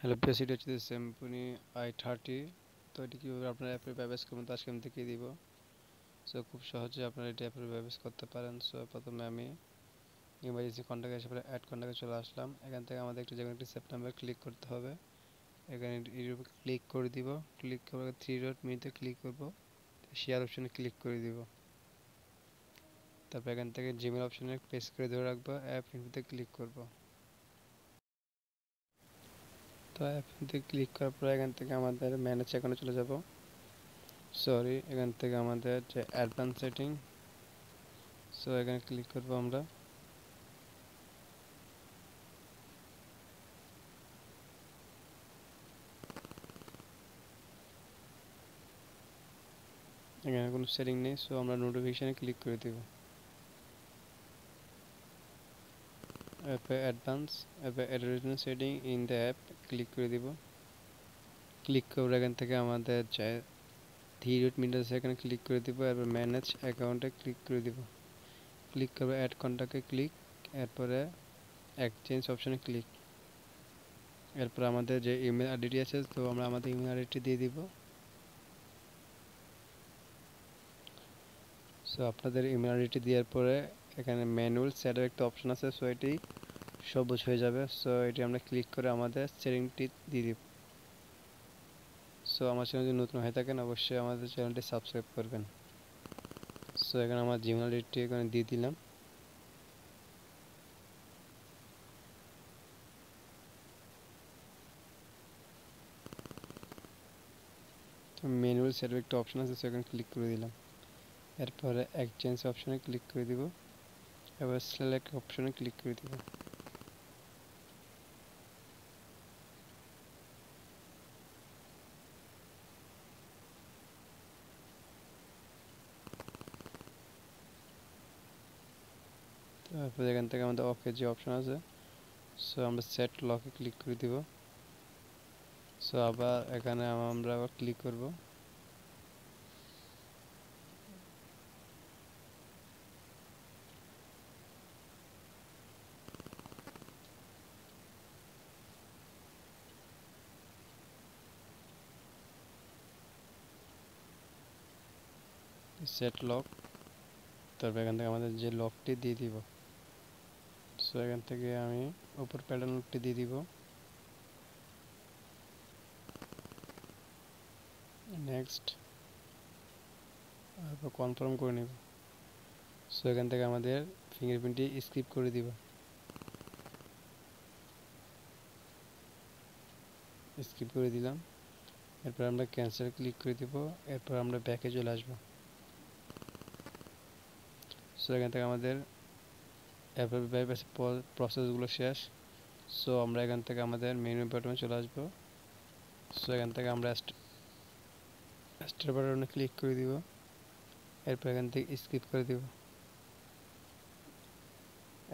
Hello প্রিয়, সেটি হচ্ছে Symphony i30। তো এটি কীভাবে আপনারা অ্যাপে ব্যবহার করবেন তো আজকে আমি দেখিয়ে দিব। সো খুব সহজে আপনারা এটি অ্যাপে ব্যবহার করতে পারেন। সো প্রথমে আমি ইমার্জেন্সি কন্ট্যাক্টে এসে পরে অ্যাড কন্ট্যাক্টে চলে আসলাম। এখান থেকে আমাদের একটি যেকোনো একটি সেপ্টেম্বর ক্লিক করতে হবে। এখানে এর উপর ক্লিক করে দিব। ক্লিক করে 3 ডট মেনুতে ক্লিক করব, শেয়ার অপশনে ক্লিক করে দিব। তারপর এখান থেকে জিমেল অপশনে প্রেস করে ধরে রাখবো, অ্যাপ ইনফোতে ক্লিক করব। তো অ্যাপ ইনফোতে ক্লিক করার পর এখান থেকে আমাদের ম্যানেজ অ্যাকাউন্টে চলে যাব। এখান থেকে আমাদের যে অ্যাডভান্স সেটিং, সো এখানে ক্লিক করব আমরা। এখানে কোনো সেটিং নেই, সো আমরা নোটিফিকেশানে ক্লিক করে দেব। অ্যাপে অ্যাডভান্স অ্যাপে advertisement setting in the app click করে দিব। ক্লিক করে এখান থেকে আমাদের যে 3 ডট মেনু আছে এখানে ক্লিক করে দিব। এরপর ম্যানেজ অ্যাকাউন্টে ক্লিক করে দিব। ক্লিক করবে অ্যাড কন্ট্যাক্টে ক্লিক, এরপরে এক্সচেঞ্জ অপশনে ক্লিক। এরপর আমাদের যে ইমেল আইডিটি আছে, তো আমরা আমাদের ইমেল আইডিটি দিয়ে দিব। সো আপনাদের ইমেল আইডিটি দেওয়ার পরে এখানে ম্যানুয়াল সেটের একটা অপশন আছে, সো এটি সবুজ হয়ে যাবে। সো এটি আমরা ক্লিক করে আমাদের সেটিংটি দিয়ে দিব। সো আমার চ্যানেল যদি নতুন হয়ে থাকেন অবশ্যই আমাদের চ্যানেলটি সাবস্ক্রাইব করবেন। সো এখানে আমার জিমেল আইডিটি এখানে দিয়ে দিলাম। তো ম্যানুয়াল সেটের একটা অপশন আছে, সো এখানে ক্লিক করে দিলাম। এরপরে এক্সচেঞ্জ অপশনে ক্লিক করে দিব। এবার সিলেক্ট অপশনে ক্লিক করে দিব। তারপরে এখান থেকে আমাদের ওকে যে অপশন আছে, সো আমরা সেট লকে ক্লিক করে দিব। সো আবার এখানে আমরা আবার ক্লিক করব। সেট লক, তারপর এখান থেকে আমাদের যে লকটি দিয়ে দিব। সো এখান থেকে আমি উপর প্যাটার্ন লকটি দিয়ে দিব। নেক্সট, তারপর কনফার্ম করে নেব। সো এখান থেকে আমাদের ফিঙ্গারপ্রিন্টটি স্কিপ করে দিব। স্কিপ করে দিলাম। এরপর আমরা ক্যান্সেল ক্লিক করে দিব। এরপর আমরা ব্যাকে চলে আসব। সো এখান থেকে আমাদের FRP বাইপাস প্রসেসগুলো শেষ। সো আমরা এখান থেকে আমাদের মেনু বাটনে চলে আসব। সো এখান থেকে আমরা স্টার বাটনে ক্লিক করে দিব। এরপর এখান থেকে স্কিপ করে দিব।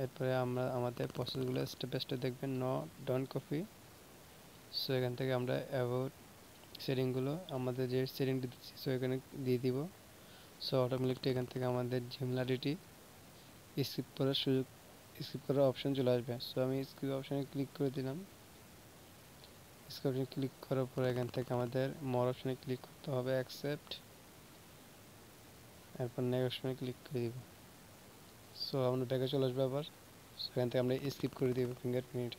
এরপরে আমরা আমাদের প্রসেসগুলো স্টেপ বাই স্টেপ দেখবেন। Don't copy. সো এখান থেকে আমরা অ্যাবাউট সেটিংগুলো আমাদের যে সেটিংটি দিচ্ছি, সো এখানে দিয়ে দিব। সো অটোমেটিকলি এখান থেকে আমাদের জিমেল আইডিটি স্কিপ করার অপশন চলে আসবে। সো আমি স্কিপ অপশনে ক্লিক করে দিলাম। স্কিপ অপশনে ক্লিক করার পর এখান থেকে আমাদের মোর অপশনে ক্লিক করতে হবে, অ্যাকসেপ্ট। এরপর নেক্সট অপশনে ক্লিক করে দিব। সো আমরা ব্যাকে চলে আসবো আবার। সেখান থেকে আমরা স্কিপ করে দিব ফিঙ্গারপ্রিন্ট।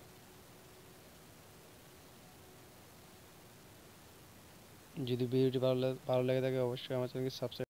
যদি ভিডিওটি ভালো লাগে থাকে অবশ্যই আমার চ্যানেলকে সাবস্ক্রাইব